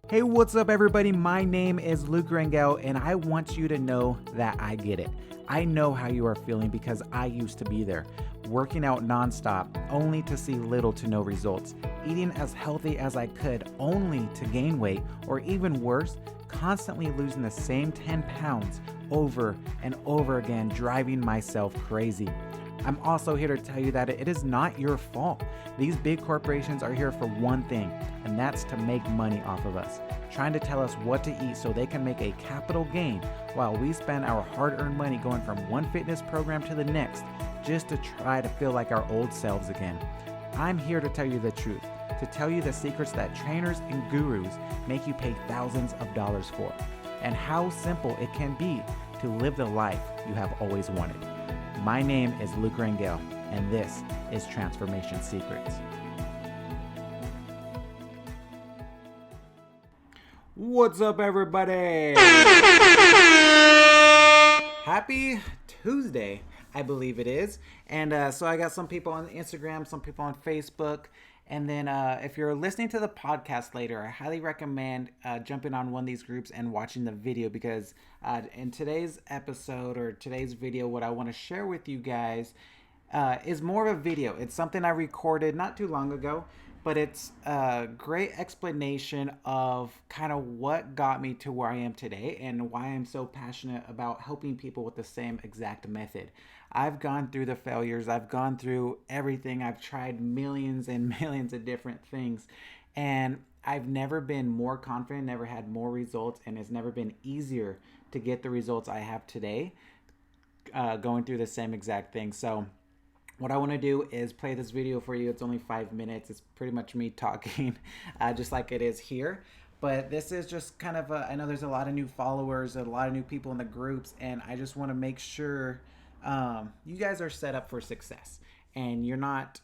Hey, what's up, everybody? My name is Luke Rangel, and I want you to know that I get it. I know how you are feeling because I used to be there, working out nonstop, only to see little to no results, eating as healthy as I could, only to gain weight, or even worse, constantly losing the same 10 pounds over and over again, driving myself crazy. I'm also here to tell you that it is not your fault. These big corporations are here for one thing, and that's to make money off of us, trying to tell us what to eat so they can make a capital gain while we spend our hard-earned money going from one fitness program to the next just to try to feel like our old selves again. I'm here to tell you the truth, to tell you the secrets that trainers and gurus make you pay thousands of dollars for, and how simple it can be to live the life you have always wanted. My name is Luke Rangel, and this is Transformation Secrets. What's up, everybody? Happy Tuesday, I believe it is. And so I got some people on Instagram, some people on Facebook. And then if you're listening to the podcast later, I highly recommend jumping on one of these groups and watching the video because in today's episode or today's video, what I want to share with you guys is more of a video. It's something I recorded not too long ago, but it's a great explanation of kind of what got me to where I am today and why I'm so passionate about helping people with the same exact method. I've gone through the failures, I've gone through everything, I've tried millions and millions of different things, and I've never been more confident, never had more results, and it's never been easier to get the results I have today going through the same exact thing. So what I want to do is play this video for you. It's only 5 minutes. It's pretty much me talking just like it is here. But this is just kind of I know there's a lot of new followers, a lot of new people in the groups, and I just want to make sure you guys are set up for success. And you're not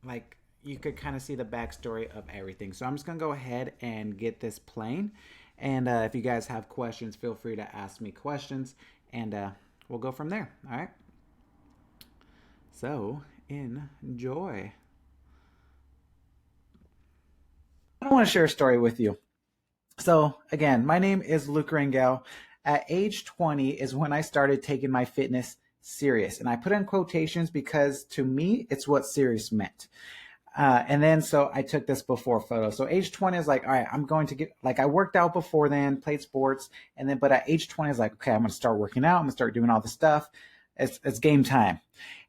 like, you could kind of see the backstory of everything. So I'm just going to go ahead and get this playing. And if you guys have questions, feel free to ask me questions. And we'll go from there. All right. So, enjoy. I want to share a story with you. So, again, my name is Luke Rangel. At age 20 is when I started taking my fitness serious. And I put in quotations because to me, it's what serious meant. And then, so I took this before photo. So age 20 is like, all right, I'm going to get, like, I worked out before then, played sports. And then, but at age 20 is like, okay, I'm going to start working out. I'm going to start doing all this stuff. It's game time.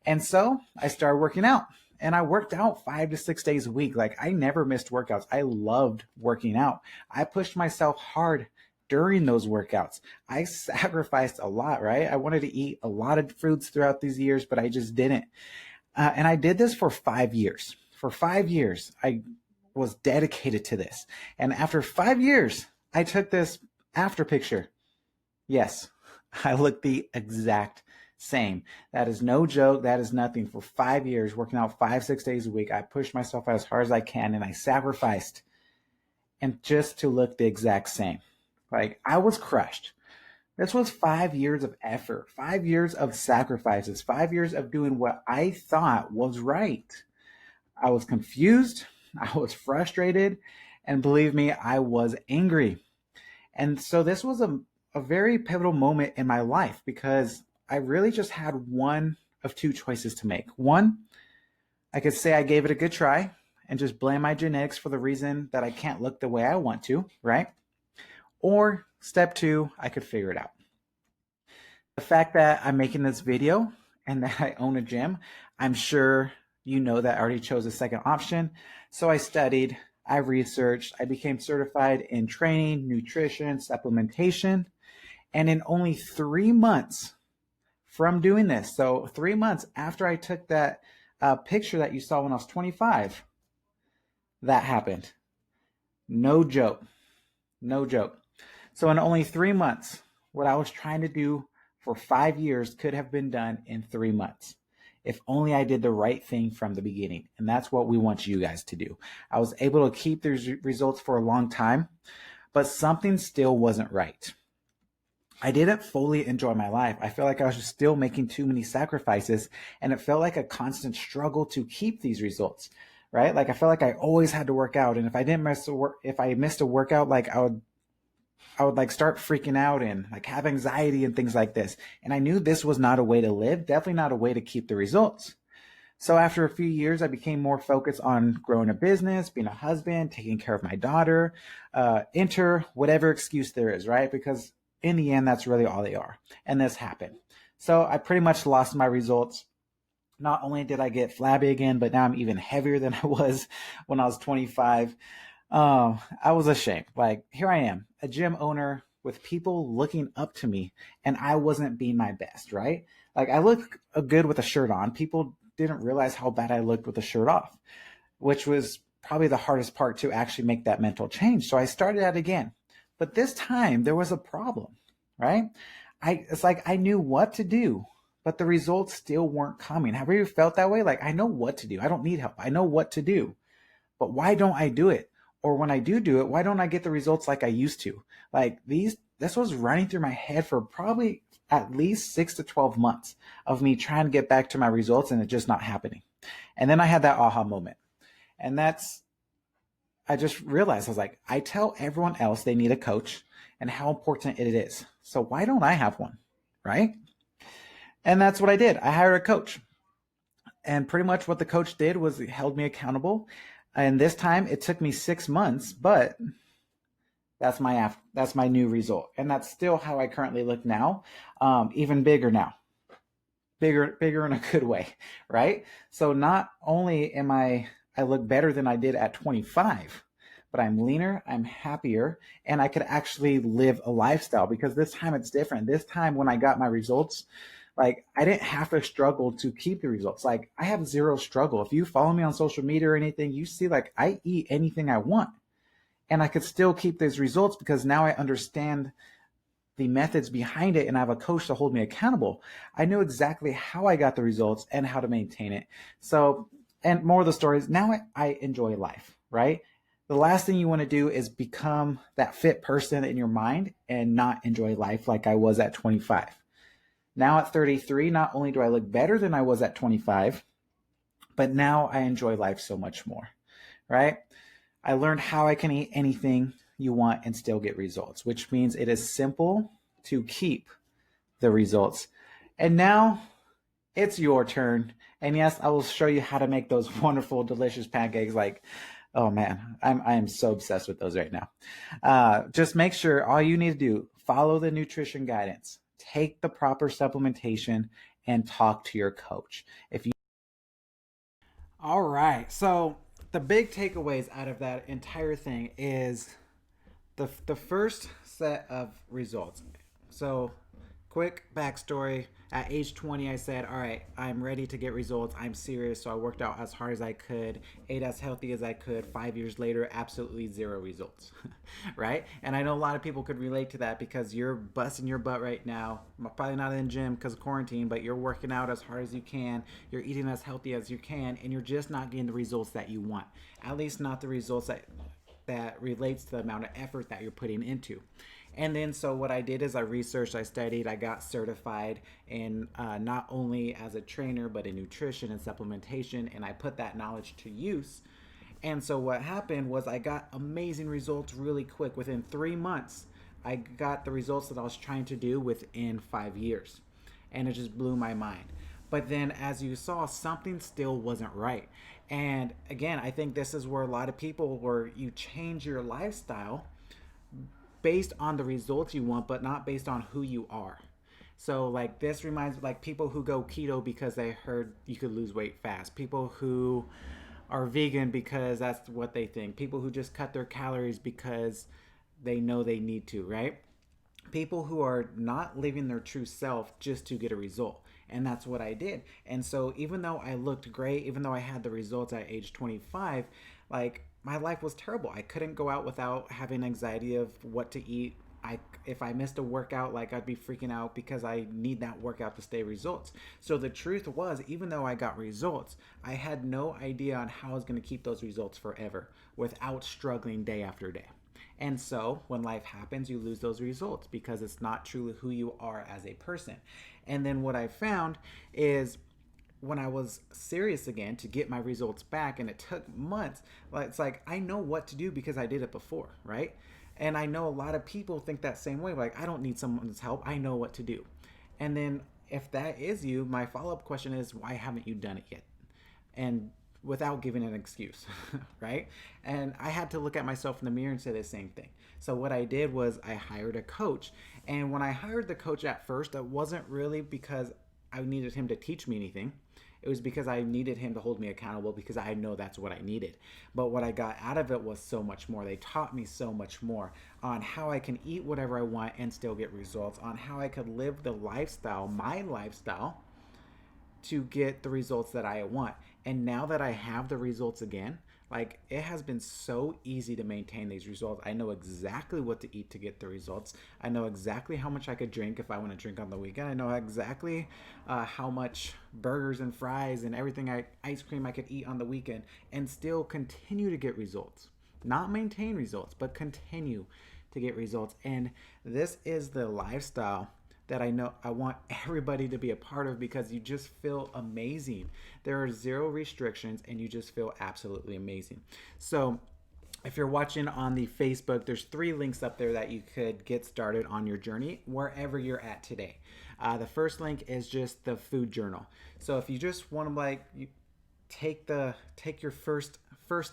And so I started working out, and I worked out 5 to 6 days a week. Like, I never missed workouts. I loved working out. I pushed myself hard during those workouts. I sacrificed a lot, right? I wanted to eat a lot of foods throughout these years, but I just didn't. And I did this for 5 years. For 5 years, I was dedicated to this. And after 5 years, I took this after picture. Yes, I look the exact same. That is no joke. That is nothing. For 5 years, working out 5, 6 days a week, I pushed myself as hard as I can, and I sacrificed, and just to look the exact same. Like, I was crushed. This was 5 years of effort, 5 years of sacrifices, 5 years of doing what I thought was right. I was confused. I was frustrated. And believe me, I was angry. And so this was a very pivotal moment in my life because I really just had one of two choices to make. One, I could say I gave it a good try and just blame my genetics for the reason that I can't look the way I want to, right? Or step two, I could figure it out. The fact that I'm making this video and that I own a gym, I'm sure you know that I already chose the second option. So I studied, I researched, I became certified in training, nutrition, supplementation. And in only 3 months from doing this, so 3 months after I took that picture that you saw when I was 25, that happened. No joke. No joke. So in only 3 months, what I was trying to do for 5 years could have been done in 3 months. If only I did the right thing from the beginning. And that's what we want you guys to do. I was able to keep these results for a long time, but something still wasn't right. I didn't fully enjoy my life. I felt like I was just still making too many sacrifices, and it felt like a constant struggle to keep these results. right? Like I felt like I always had to work out, and if I missed a workout, like I would like start freaking out and like have anxiety and things like this. And I knew this was not a way to live, definitely not a way to keep the results. So after a few years, I became more focused on growing a business, being a husband, taking care of my daughter, enter whatever excuse there is, right? Because in the end, that's really all they are. And this happened. So I pretty much lost my results. Not only did I get flabby again, but now I'm even heavier than I was when I was 25. I was ashamed. Like, here I am, a gym owner with people looking up to me, and I wasn't being my best, right? Like, I look good with a shirt on. People didn't realize how bad I looked with the shirt off, which was probably the hardest part to actually make that mental change. So I started out again. But this time there was a problem, right? It's like I knew what to do, but the results still weren't coming. Have you ever felt that way? Like I know what to do. I don't need help. I know what to do, but why don't I do it? Or when I do it, why don't I get the results like I used to? Like this was running through my head for probably at least 6 to 12 months of me trying to get back to my results and it just not happening. And then I had that aha moment. And I just realized I was like, I tell everyone else they need a coach and how important it is. So why don't I have one? Right. And that's what I did. I hired a coach. And pretty much what the coach did was he held me accountable. And this time it took me 6 months, but that's my new result. And that's still how I currently look now. Even bigger now. Bigger in a good way, right? So not only I look better than I did at 25, but I'm leaner, I'm happier, and I could actually live a lifestyle because this time it's different. This time when I got my results, like I didn't have to struggle to keep the results. Like I have zero struggle. If you follow me on social media or anything, you see like I eat anything I want and I could still keep these results because now I understand the methods behind it and I have a coach to hold me accountable. I know exactly how I got the results and how to maintain it. So, and more of the stories, now I enjoy life, right? The last thing you want to do is become that fit person in your mind and not enjoy life like I was at 25. Now at 33, not only do I look better than I was at 25, but now I enjoy life so much more, right? I learned how I can eat anything you want and still get results, which means it is simple to keep the results. And now it's your turn. And yes, I will show you how to make those wonderful, delicious pancakes. Like, oh man, I am so obsessed with those right now. Just make sure all you need to do, follow the nutrition guidance, take the proper supplementation, and talk to your coach. If you All right. So the big takeaways out of that entire thing is the first set of results. So, quick backstory. At age 20, I said, all right, I'm ready to get results. I'm serious. So I worked out as hard as I could, ate as healthy as I could. 5 years later, absolutely zero results, right? And I know a lot of people could relate to that because you're busting your butt right now. Probably not in the gym because of quarantine, but you're working out as hard as you can. You're eating as healthy as you can, and you're just not getting the results that you want. At least not the results that relates to the amount of effort that you're putting into. And then, so what I did is I researched, I studied, I got certified in not only as a trainer, but in nutrition and supplementation, and I put that knowledge to use. And so, what happened was I got amazing results really quick. Within 3 months, I got the results that I was trying to do within 5 years. And it just blew my mind. But then, as you saw, something still wasn't right. And again, I think this is where a lot of people, where you change your lifestyle based on the results you want, but not based on who you are. So like this reminds me like people who go keto because they heard you could lose weight fast. People who are vegan because that's what they think. People who just cut their calories because they know they need to, right? People who are not living their true self just to get a result. And that's what I did. And so even though I looked great, even though I had the results at age 25, like my life was terrible. I couldn't go out without having anxiety of what to eat. If I missed a workout, like I'd be freaking out because I need that workout to stay results. So the truth was, even though I got results, I had no idea on how I was going to keep those results forever without struggling day after day. And so when life happens, you lose those results because it's not truly who you are as a person. And then what I found is when I was serious again to get my results back, and it took months, it's like I know what to do because I did it before, right? And I know a lot of people think that same way. Like, I don't need someone's help. I know what to do. And then if that is you, my follow up question is, why haven't you done it yet? And without giving an excuse, right? And I had to look at myself in the mirror and say the same thing. So what I did was I hired a coach. And when I hired the coach at first, it wasn't really because I needed him to teach me anything. It was because I needed him to hold me accountable, because I know that's what I needed. But what I got out of it was so much more. They taught me so much more on how I can eat whatever I want and still get results, on how I could live the lifestyle, my lifestyle, to get the results that I want. And now that I have the results again, like, it has been so easy to maintain these results. I know exactly what to eat to get the results. I know exactly how much I could drink if I want to drink on the weekend. I know exactly how much burgers and fries and everything, ice cream I could eat on the weekend, and still continue to get results. Not maintain results, but continue to get results. And this is the lifestyle that I know I want everybody to be a part of, because you just feel amazing. There are zero restrictions and you just feel absolutely amazing. So if you're watching on the Facebook, there's 3 links up there that you could get started on your journey wherever you're at today. The first link is just the food journal. So if you just want to take your first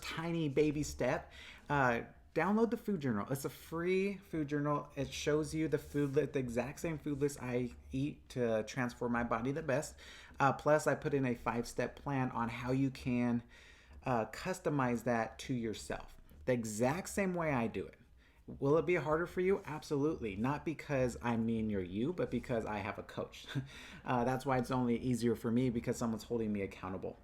tiny baby step, download the food journal. It's a free food journal. It shows you the exact same food list I eat to transform my body the best. Plus, I put in a 5-step plan on how you can customize that to yourself, the exact same way I do it. Will it be harder for you? Absolutely. Not because I mean you're you, but because I have a coach. That's why it's only easier for me, because someone's holding me accountable.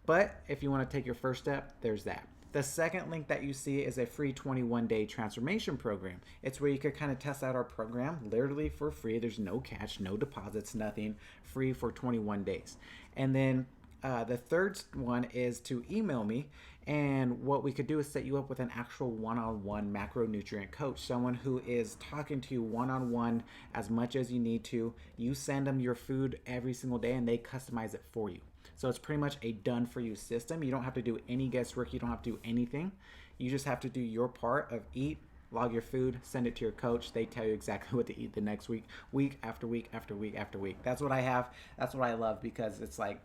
But if you want to take your first step, there's that. The second link that you see is a free 21-day transformation program. It's where you could kind of test out our program literally for free. There's no catch, no deposits, nothing. Free for 21 days. And then the third one is to email me, and what we could do is set you up with an actual one-on-one macronutrient coach, someone who is talking to you one-on-one as much as you need to. You send them your food every single day and they customize it for you. So it's pretty much a done for you system. You don't have to do any guesswork. You don't have to do anything. You just have to do your part of eat, log your food, send it to your coach. They tell you exactly what to eat the next week, week after week after week after week. That's what I have. That's what I love, because it's like,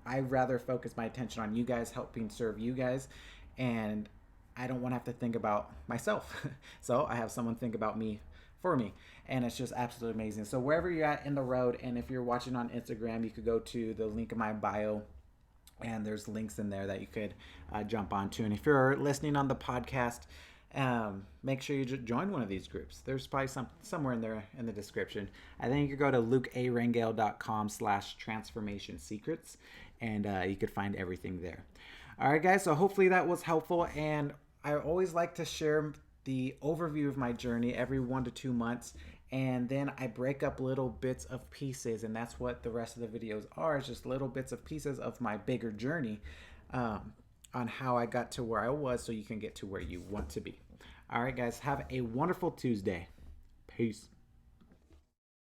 I'd rather focus my attention on you guys, helping serve you guys, and I don't want to have to think about myself. So I have someone think about me for me, and it's just absolutely amazing. So wherever you're at in the road, and if you're watching on Instagram, you could go to the link in my bio, and there's links in there that you could jump onto. And if you're listening on the podcast, make sure you join one of these groups. There's probably somewhere in there in the description. I think you could go to lukearangale.com/transformation secrets, and you could find everything there. All right, guys. So hopefully that was helpful. And I always like to share the overview of my journey every 1 to 2 months. And then I break up little bits of pieces. And that's what the rest of the videos are. It's just little bits of pieces of my bigger journey on how I got to where I was, so you can get to where you want to be. All right, guys. Have a wonderful Tuesday. Peace.